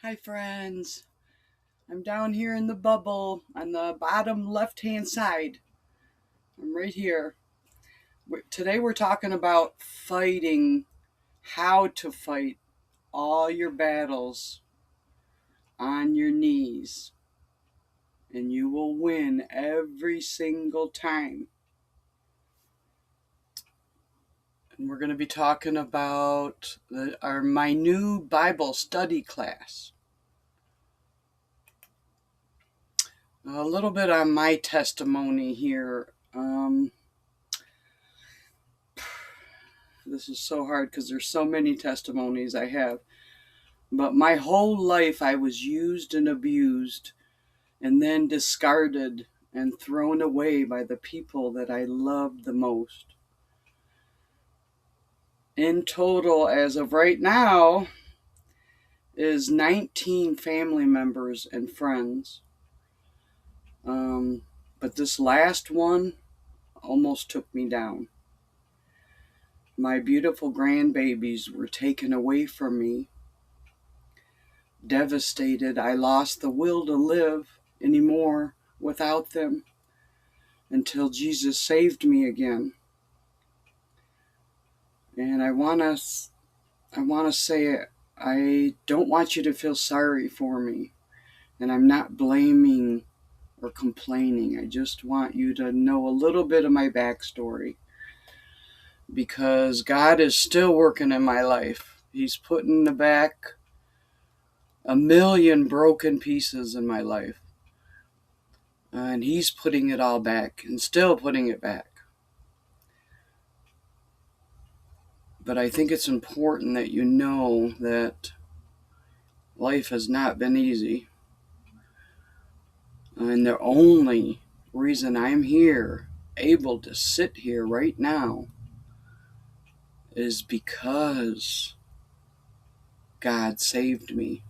Hi friends, I'm down here in the bubble on the bottom left hand side. I'm right here. Today we're talking about fighting, how to fight all your battles on your knees, and you will win every single time. And we're going to be talking about my new Bible study class. A little bit on my testimony here. This is so hard because there's so many testimonies I have. But my whole life I was used and abused and then discarded and thrown away by the people that I loved the most. In total, as of right now, is 19 family members and friends. But this last one almost took me down. My beautiful grandbabies were taken away from me. Devastated, I lost the will to live anymore without them until Jesus saved me again. And I want to say, I don't want you to feel sorry for me. And I'm not blaming or complaining. I just want you to know a little bit of my backstory. Because God is still working in my life. He's putting back a million broken pieces in my life. And He's putting it all back and still putting it back. But I think it's important that you know that life has not been easy. And the only reason I'm here, able to sit here right now, is because God saved me.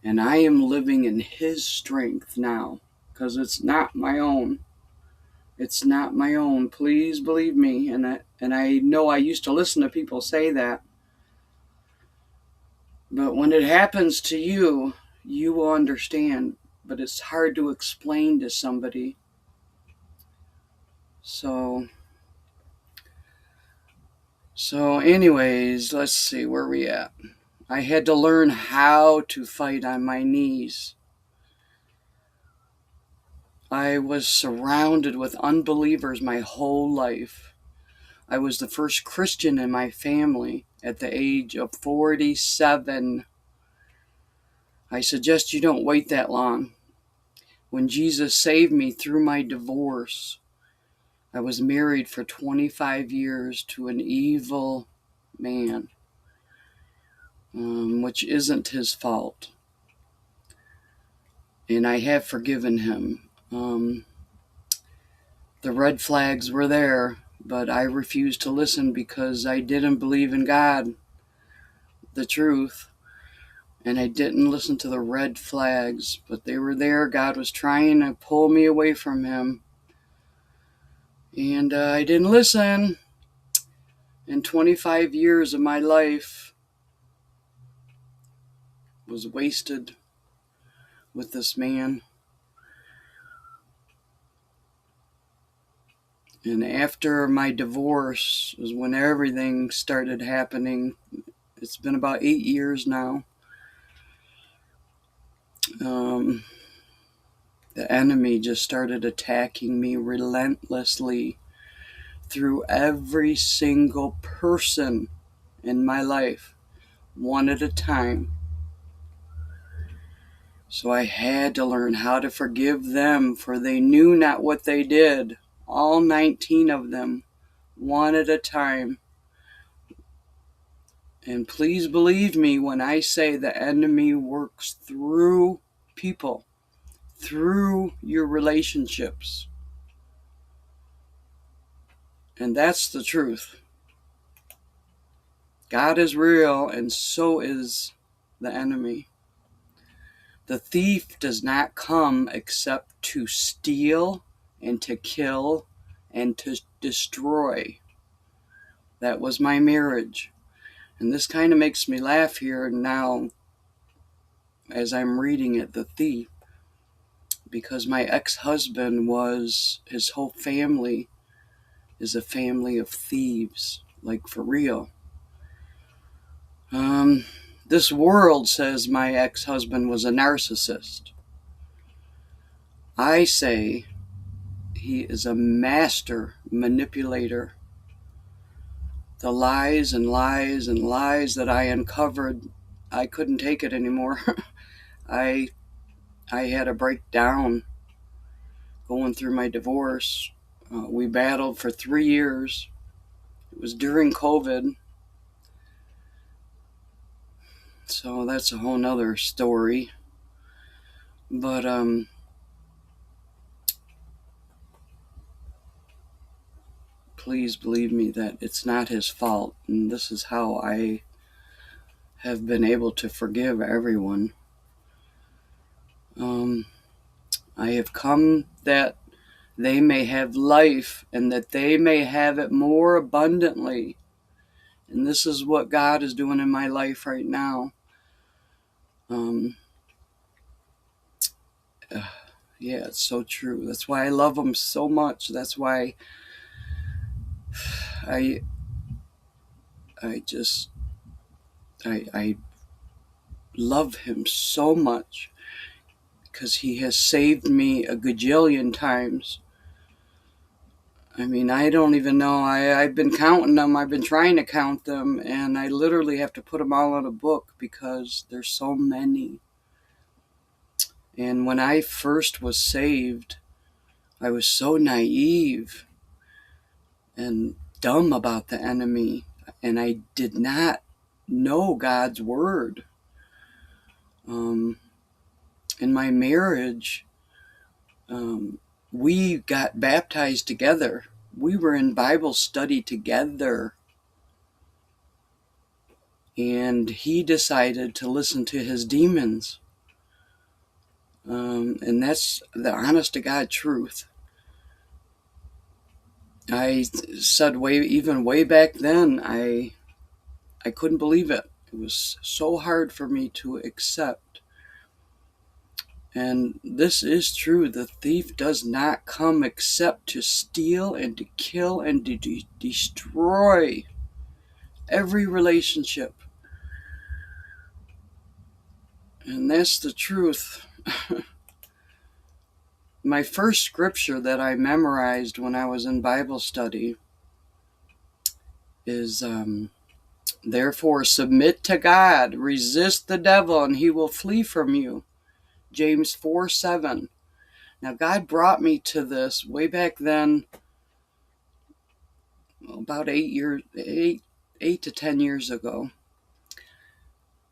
And I am living in His strength now, because it's not my own. It's not my own. Please believe me. And I know I used to listen to people say that. But when it happens to you, you will understand. But it's hard to explain to somebody. So anyways, let's see where we at. I had to learn how to fight on my knees. I was surrounded with unbelievers my whole life. I was the first Christian in my family at the age of 47. I suggest you don't wait that long. When Jesus saved me through my divorce, I was married for 25 years to an evil man, which isn't his fault. And I have forgiven him. The red flags were there, but I refused to listen because I didn't believe in God, the truth. And I didn't listen to the red flags, but they were there. God was trying to pull me away from Him. And I didn't listen. And 25 years of my life was wasted with this man. And after my divorce was when everything started happening. It's been about 8 years now. The enemy just started attacking me relentlessly through every single person in my life, one at a time. So I had to learn how to forgive them, for they knew not what they did. All 19 of them, one at a time. And please believe me when I say the enemy works through people, through your relationships. And that's the truth. God is real, and so is the enemy. The thief does not come except to steal and to kill and to destroy. That was my marriage. And this kind of makes me laugh here now as I'm reading it, the thief, because my ex-husband his whole family is a family of thieves, like for real. This world says my ex-husband was a narcissist. I say he is a master manipulator. The lies and lies and lies that I uncovered, I couldn't take it anymore. I I had a breakdown going through my divorce. We battled for 3 years. It was during COVID, so that's a whole nother story. But please believe me that it's not his fault, and this is how I have been able to forgive everyone. I have come that they may have life and that they may have it more abundantly. And this is what God is doing in my life right now. Yeah, it's so true. That's why I love him so much. That's why I just I love him so much, because he has saved me a gajillion times. I mean, I don't even know. I've been counting them. I've been trying to count them, and I literally have to put them all in a book because there's so many. And when I first was saved, I was so naive and dumb about the enemy, and I did not know God's word. In my marriage, we got baptized together. We were in Bible study together. And he decided to listen to his demons. And that's the honest to God truth. I said even way back then, I couldn't believe it. It was so hard for me to accept. And this is true. The thief does not come except to steal and to kill and to destroy every relationship. And that's the truth. My first scripture that I memorized when I was in Bible study is, therefore submit to God, resist the devil, and he will flee from you. James 4:7. Now God brought me to this way back then, about 8 to 10 years ago.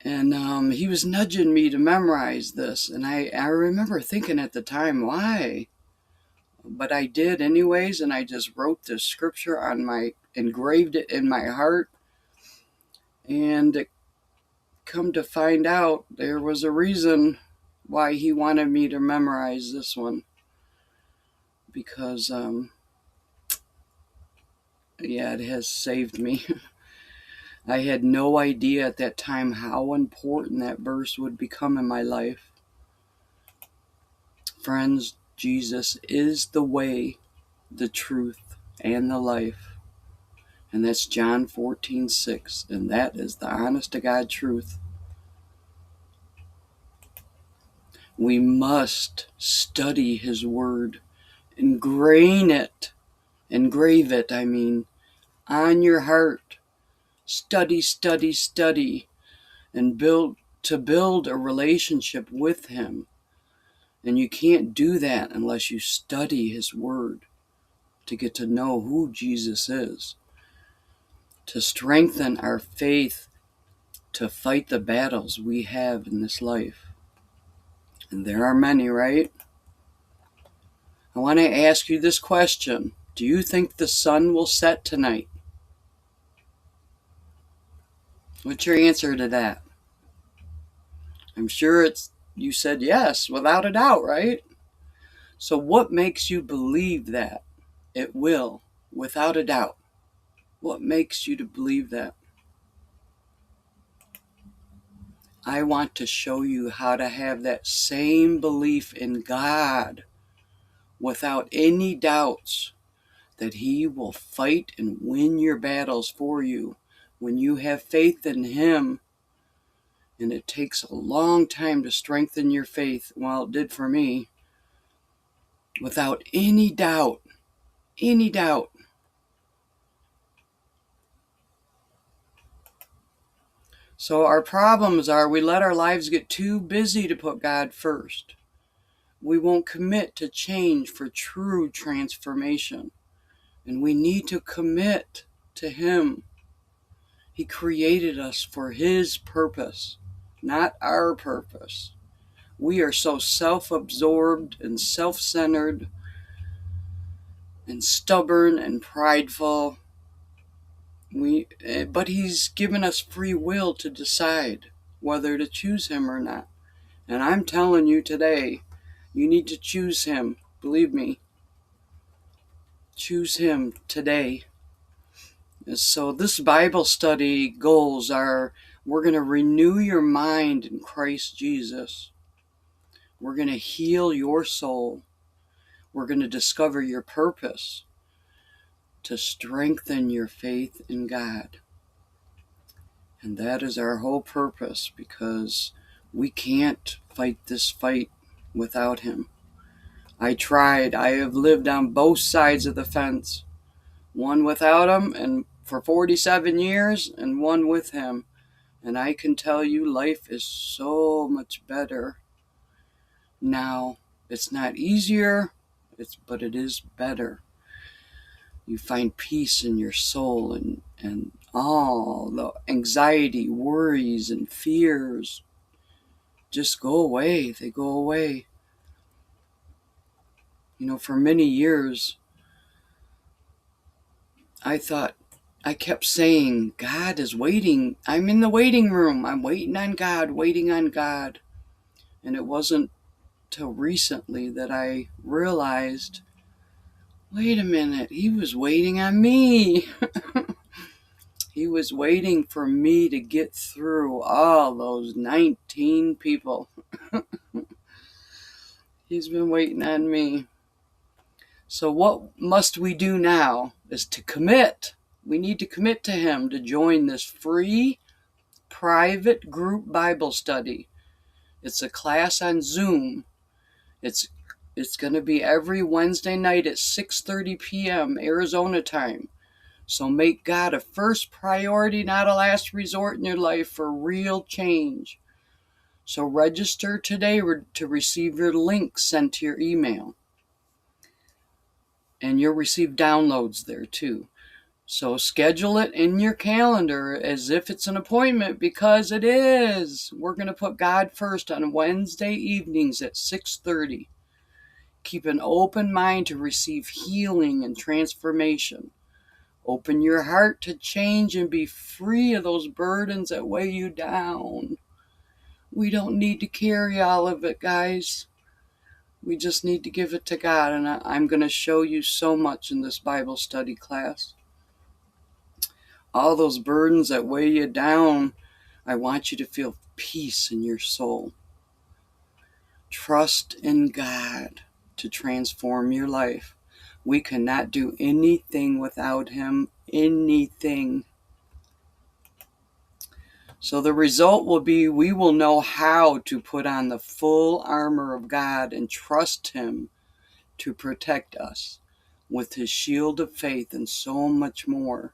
And he was nudging me to memorize this. And I remember thinking at the time, why? But I did anyways, and I just wrote this scripture engraved it in my heart. And come to find out, there was a reason why he wanted me to memorize this one. Because, it has saved me. I had no idea at that time how important that verse would become in my life. Friends, Jesus is the way, the truth, and the life. And that's John 14:6. And that is the honest to God truth. We must study his word. Engrave it, on your heart. Study, study, study. And build a relationship with him. And you can't do that unless you study his word to get to know who Jesus is, to strengthen our faith, to fight the battles we have in this life. And there are many, right? I want to ask you this question. Do you think the sun will set tonight? What's your answer to that? I'm sure you said yes, without a doubt, right? So what makes you believe that it will, without a doubt? What makes you to believe that? I want to show you how to have that same belief in God without any doubts that He will fight and win your battles for you when you have faith in Him. And it takes a long time to strengthen your faith. Well, it did for me. Without any doubt. Any doubt. So our problems are we let our lives get too busy to put God first. We won't commit to change for true transformation. And we need to commit to Him. He created us for His purpose, not our purpose. We are so self-absorbed and self-centered and stubborn and prideful. But He's given us free will to decide whether to choose Him or not. And I'm telling you today, you need to choose Him. Believe me. Choose Him today. So this Bible study goals are, we're going to renew your mind in Christ Jesus. We're going to heal your soul. We're going to discover your purpose to strengthen your faith in God. And that is our whole purpose, because we can't fight this fight without Him. I tried. I have lived on both sides of the fence. One without Him and for 47 years, and one with Him. And I can tell you life is so much better now. It's not easier, but it is better. You find peace in your soul, and all the anxiety, worries, and fears just go away. They go away. For many years, I kept saying, God is waiting. I'm in the waiting room. I'm waiting on God, waiting on God. And it wasn't till recently that I realized, wait a minute, He was waiting on me. He was waiting for me to get through all those 19 people. He's been waiting on me. So what must we do now is to commit. We need to commit to Him to join this free, private group Bible study. It's a class on Zoom. It's going to be every Wednesday night at 6:30 p.m. Arizona time. So make God a first priority, not a last resort in your life for real change. So register today to receive your link sent to your email. And you'll receive downloads there too. So schedule it in your calendar as if it's an appointment, because it is. We're going to put God first on Wednesday evenings at 6:30. Keep an open mind to receive healing and transformation. Open your heart to change and be free of those burdens that weigh you down. We don't need to carry all of it, guys. We just need to give it to God. And I'm going to show you so much in this Bible study class. All those burdens that weigh you down, I want you to feel peace in your soul. Trust in God to transform your life. We cannot do anything without Him. Anything. So the result will be we will know how to put on the full armor of God and trust Him to protect us with His shield of faith and so much more.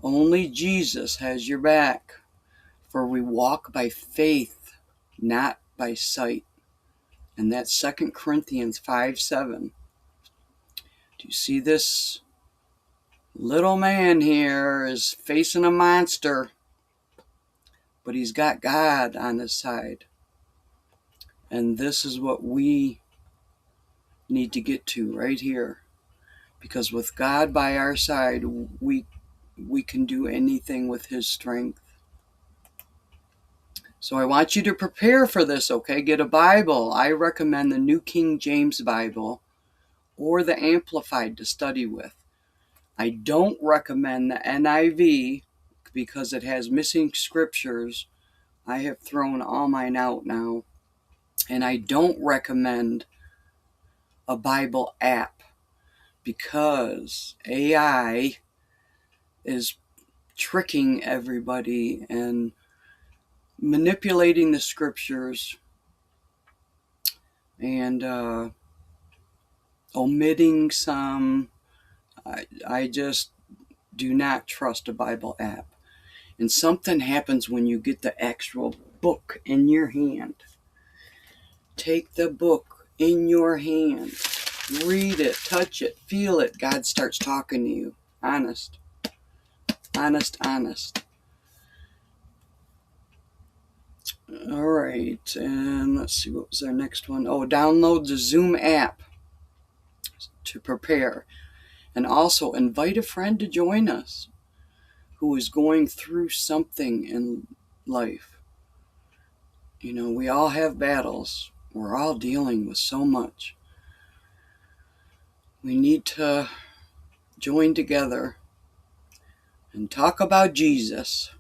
Only Jesus has your back, for we walk by faith, not by sight. And that's 2 Corinthians 5:7. Do you see this? Little man here is facing a monster, but he's got God on his side. And this is what we need to get to right here. Because with God by our side, we can do anything with His strength. So I want you to prepare for this, okay? Get a Bible. I recommend the New King James Bible or the Amplified to study with. I don't recommend the NIV. because it has missing scriptures, I have thrown all mine out now. And I don't recommend a Bible app because AI is tricking everybody and manipulating the scriptures and omitting some. I just do not trust a Bible app. And something happens when you get the actual book in your hand. Take the book in your hand. Read it, touch it, feel it. God starts talking to you. Honest. Honest, honest. All right, and let's see, what was our next one? Oh, download the Zoom app to prepare. And also invite a friend to join us who is going through something in life. You know, we all have battles. We're all dealing with so much. We need to join together and talk about Jesus.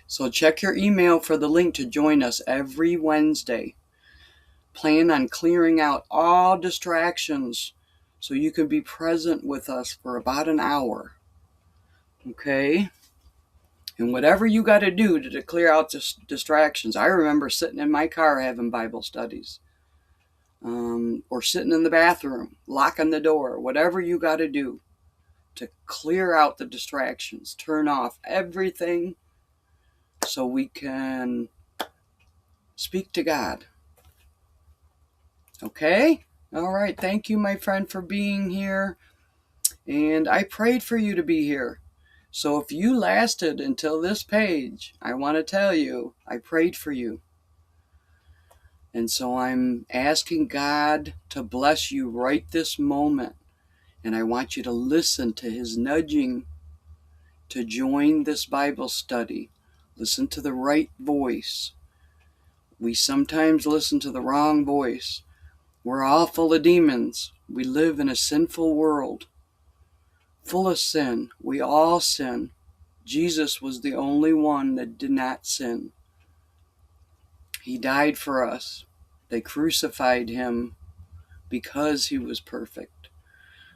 So check your email for the link to join us every Wednesday. Plan on clearing out all distractions so you can be present with us for about an hour. Okay? And whatever you got to do to clear out distractions. I remember sitting in my car having Bible studies. Or sitting in the bathroom, locking the door. Whatever you got to do to clear out the distractions. Turn off everything so we can speak to God. Okay? All right. Thank you, my friend, for being here. And I prayed for you to be here. So if you lasted until this page, I want to tell you, I prayed for you. And so I'm asking God to bless you right this moment. And I want you to listen to his nudging to join this Bible study. Listen to the right voice. We sometimes listen to the wrong voice. We're all full of demons. We live in a sinful world, full of sin. We all sin. Jesus was the only one that did not sin. He died for us. They crucified him because he was perfect.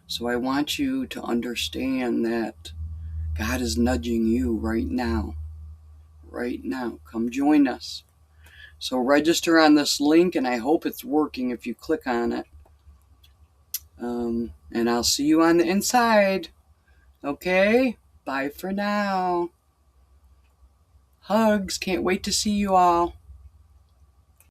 So I want you to understand that God is nudging you right now. Right now. Come join us. So register on this link, and I hope it's working if you click on it. And I'll see you on the inside. Okay? Bye for now. Hugs. Can't wait to see you all.